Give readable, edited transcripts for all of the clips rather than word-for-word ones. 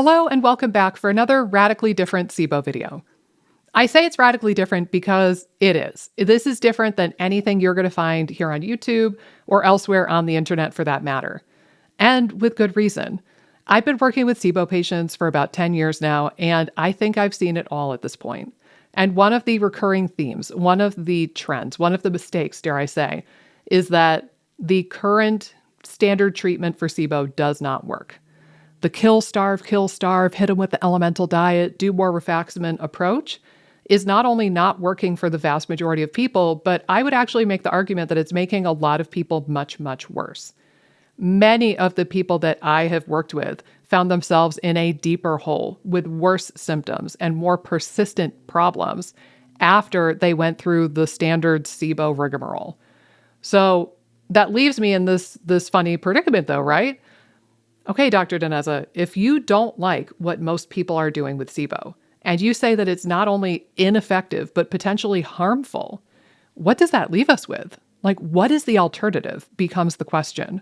Hello and welcome back for another radically different SIBO video. I say it's radically different because it is. This is different than anything you're going to find here on YouTube or elsewhere on the internet for that matter. And with good reason. I've been working with SIBO patients for about 10 years now, and I think I've seen it all at this point. And one of the recurring themes, one of the trends, one of the mistakes, dare I say, is that the current standard treatment for SIBO does not work. The kill, starve, hit them with the elemental diet, do more rifaximin approach is not only not working for the vast majority of people, but I would actually make the argument that it's making a lot of people much, much worse. Many of the people that I have worked with found themselves in a deeper hole with worse symptoms and more persistent problems after they went through the standard SIBO rigmarole. So that leaves me in this funny predicament though, right? Okay, Dr. DiNezza, if you don't like what most people are doing with SIBO, and you say that it's not only ineffective, but potentially harmful, what does that leave us with? Like, what is the alternative becomes the question.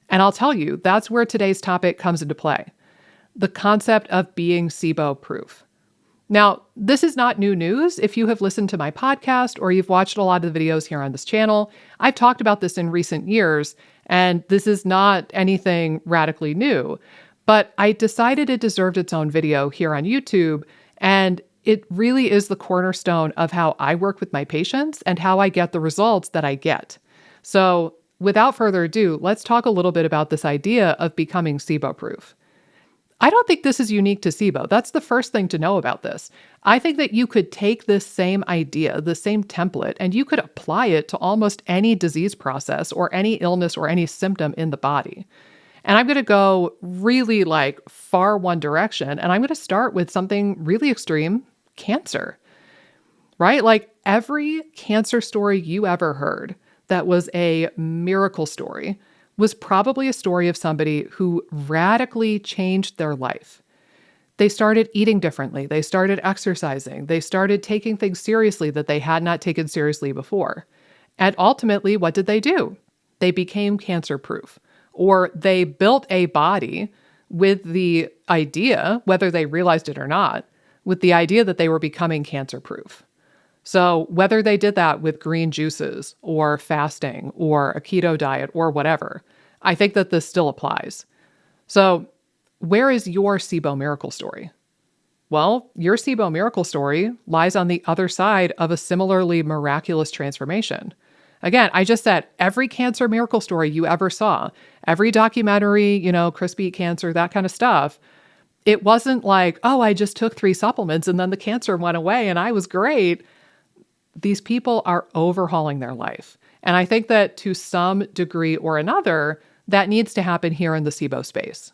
And I'll tell you, that's where today's topic comes into play. The concept of being SIBO-proof. Now, this is not new news. If you have listened to my podcast or you've watched a lot of the videos here on this channel, I've talked about this in recent years, and this is not anything radically new. But I decided it deserved its own video here on YouTube, and it really is the cornerstone of how I work with my patients and how I get the results that I get. So without further ado, let's talk a little bit about this idea of becoming SIBO-proof. I don't think this is unique to SIBO. That's the first thing to know about this. I think that you could take this same idea, the same template, and you could apply it to almost any disease process or any illness or any symptom in the body. And I'm going to go really far one direction, and I'm going to start with something really extreme, cancer, right? Like every cancer story you ever heard that was a miracle story was probably a story of somebody who radically changed their life. They started eating differently. They started exercising. They started taking things seriously that they had not taken seriously before. And ultimately, what did they do? They became cancer-proof, or they built a body with the idea, whether they realized it or not, with the idea that they were becoming cancer-proof. So whether they did that with green juices or fasting or a keto diet or whatever, I think that this still applies. So where is your SIBO miracle story? Well, your SIBO miracle story lies on the other side of a similarly miraculous transformation. Again, I just said every cancer miracle story you ever saw, every documentary, Crispy Eat Cancer, that kind of stuff, it wasn't like, oh, I just took 3 supplements and then the cancer went away and I was great. These people are overhauling their life. And I think that to some degree or another, that needs to happen here in the SIBO space.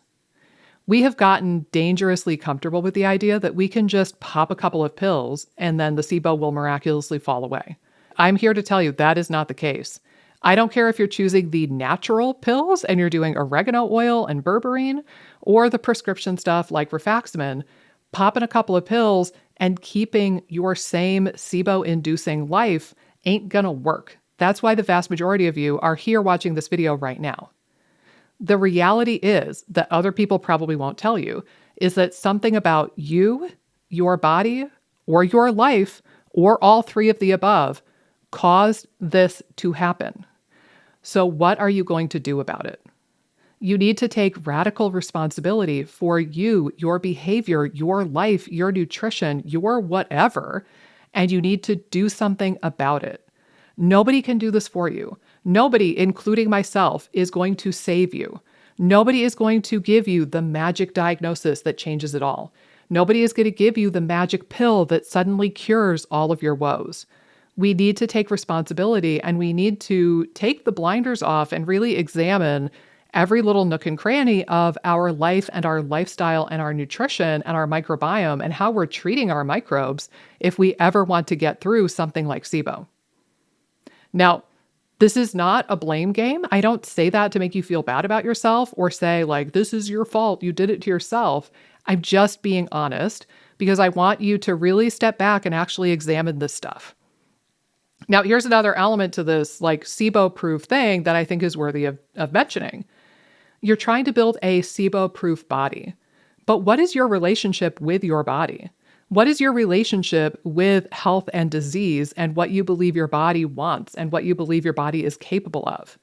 We have gotten dangerously comfortable with the idea that we can just pop a couple of pills and then the SIBO will miraculously fall away. I'm here to tell you that is not the case. I don't care if you're choosing the natural pills and you're doing oregano oil and berberine, or the prescription stuff like rifaximin, popping a couple of pills and keeping your same SIBO-inducing life ain't gonna work. That's why the vast majority of you are here watching this video right now. The reality is that other people probably won't tell you is that something about you, your body, or your life, or all 3 of the above caused this to happen. So what are you going to do about it? You need to take radical responsibility for you, your behavior, your life, your nutrition, your whatever, and you need to do something about it. Nobody can do this for you. Nobody, including myself, is going to save you. Nobody is going to give you the magic diagnosis that changes it all. Nobody is going to give you the magic pill that suddenly cures all of your woes. We need to take responsibility and we need to take the blinders off and really examine every little nook and cranny of our life and our lifestyle and our nutrition and our microbiome and how we're treating our microbes if we ever want to get through something like SIBO. Now, this is not a blame game. I don't say that to make you feel bad about yourself or say this is your fault, you did it to yourself. I'm just being honest because I want you to really step back and actually examine this stuff. Now, here's another element to this SIBO-proof thing that I think is worthy of mentioning. You're trying to build a SIBO-proof body. But what is your relationship with your body? What is your relationship with health and disease and what you believe your body wants and what you believe your body is capable of?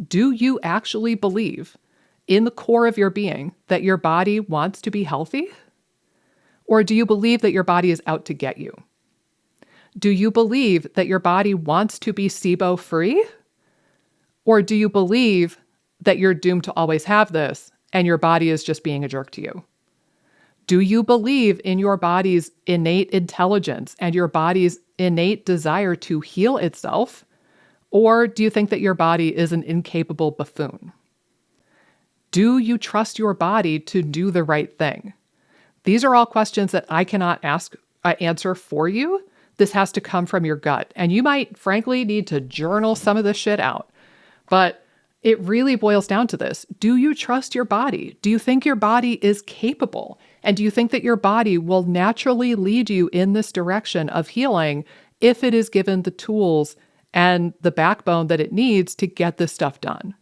Do you actually believe in the core of your being that your body wants to be healthy? Or do you believe that your body is out to get you? Do you believe that your body wants to be SIBO free? Or do you believe that you're doomed to always have this and your body is just being a jerk to you? Do you believe in your body's innate intelligence and your body's innate desire to heal itself? Or do you think that your body is an incapable buffoon? Do you trust your body to do the right thing? These are all questions that I cannot answer for you. This has to come from your gut. And you might, frankly, need to journal some of this shit out. But it really boils down to this. Do you trust your body? Do you think your body is capable? And do you think that your body will naturally lead you in this direction of healing if it is given the tools and the backbone that it needs to get this stuff done?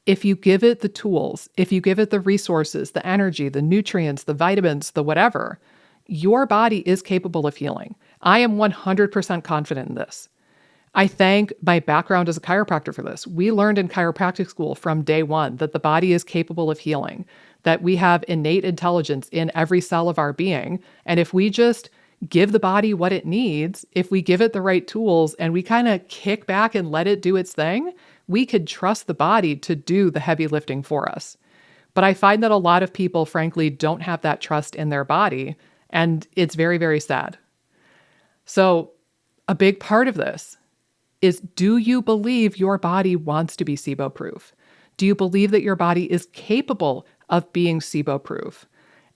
If you give it the tools, if you give it the resources, the energy, the nutrients, the vitamins, the whatever, your body is capable of healing. I am 100% confident in this. I thank my background as a chiropractor for this. We learned in chiropractic school from day one that the body is capable of healing, that we have innate intelligence in every cell of our being. And if we just give the body what it needs, if we give it the right tools and we kind of kick back and let it do its thing, we could trust the body to do the heavy lifting for us. But I find that a lot of people, frankly, don't have that trust in their body, and it's very, very sad. So a big part of this is, do you believe your body wants to be SIBO-proof? Do you believe that your body is capable of being SIBO-proof?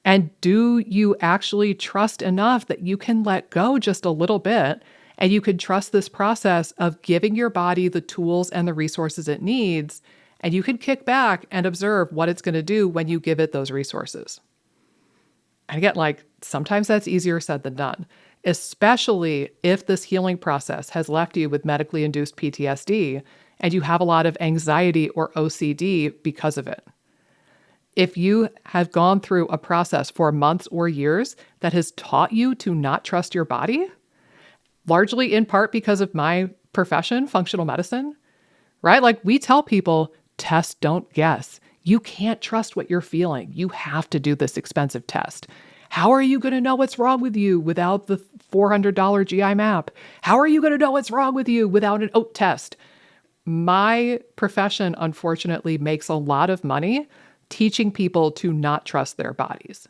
And do you actually trust enough that you can let go just a little bit and you can trust this process of giving your body the tools and the resources it needs, and you can kick back and observe what it's going to do when you give it those resources? And again, sometimes that's easier said than done, especially if this healing process has left you with medically induced PTSD and you have a lot of anxiety or OCD because of it. If you have gone through a process for months or years that has taught you to not trust your body, largely in part because of my profession, functional medicine, right? We tell people, test, don't guess. You can't trust what you're feeling. You have to do this expensive test. How are you going to know what's wrong with you without the $400 GI map? How are you going to know what's wrong with you without an oat test? My profession, unfortunately, makes a lot of money teaching people to not trust their bodies.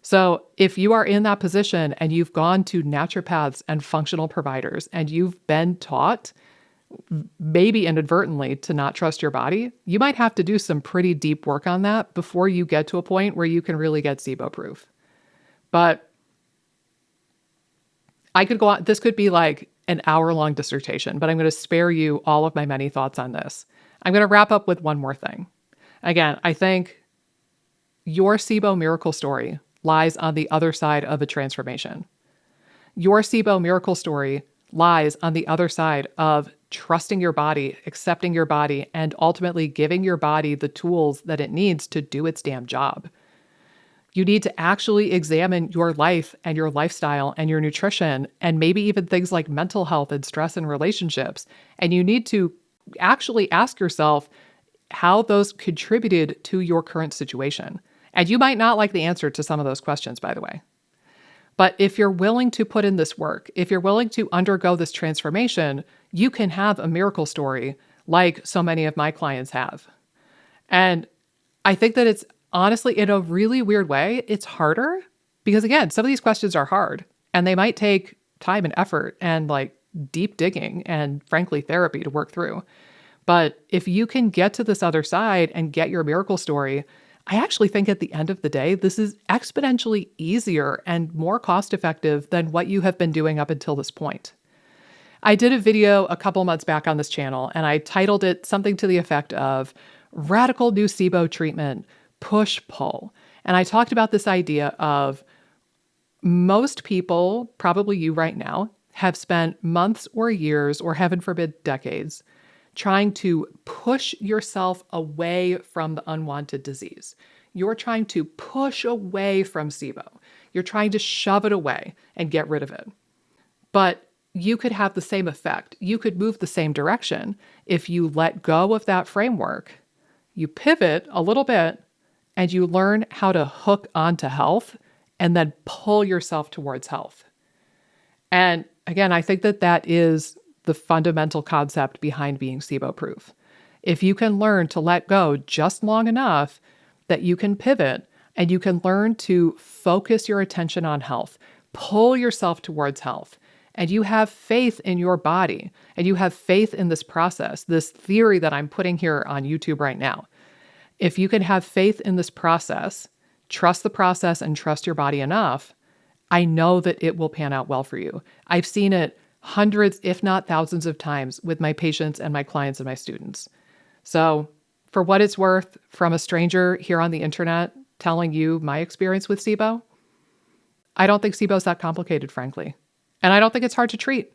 So if you are in that position and you've gone to naturopaths and functional providers and you've been taught, maybe inadvertently, to not trust your body, you might have to do some pretty deep work on that before you get to a point where you can really get SIBO-proof. But I could go on, this could be an hour-long dissertation, but I'm going to spare you all of my many thoughts on this. I'm going to wrap up with one more thing. Again, I think your SIBO miracle story lies on the other side of a transformation. Your SIBO miracle story lies on the other side of trusting your body, accepting your body, and ultimately giving your body the tools that it needs to do its damn job. You need to actually examine your life and your lifestyle and your nutrition and maybe even things like mental health and stress and relationships. And you need to actually ask yourself how those contributed to your current situation. And you might not like the answer to some of those questions, by the way. But if you're willing to put in this work, if you're willing to undergo this transformation, you can have a miracle story like so many of my clients have. And I think that it's honestly, in a really weird way, it's harder because, again, some of these questions are hard and they might take time and effort and deep digging and, frankly, therapy to work through. But if you can get to this other side and get your miracle story, I actually think at the end of the day, this is exponentially easier and more cost-effective than what you have been doing up until this point. I did a video a couple months back on this channel, and I titled it something to the effect of Radical New SIBO Treatment, Push-Pull. And I talked about this idea of most people, probably you right now, have spent months or years, or heaven forbid, decades, trying to push yourself away from the unwanted disease. You're trying to push away from SIBO. You're trying to shove it away and get rid of it. But you could have the same effect. You could move the same direction if you let go of that framework, you pivot a little bit, and you learn how to hook onto health and then pull yourself towards health. And again, I think that that is the fundamental concept behind being SIBO-proof. If you can learn to let go just long enough that you can pivot and you can learn to focus your attention on health, pull yourself towards health, and you have faith in your body, and you have faith in this process, this theory that I'm putting here on YouTube right now. If you can have faith in this process, trust the process and trust your body enough, I know that it will pan out well for you. I've seen it hundreds, if not thousands of times with my patients and my clients and my students. So for what it's worth, from a stranger here on the internet telling you my experience with SIBO, I don't think SIBO is that complicated, frankly. And I don't think it's hard to treat.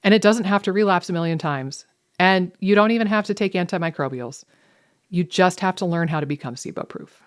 And it doesn't have to relapse a million times. And you don't even have to take antimicrobials. You just have to learn how to become SIBO-proof.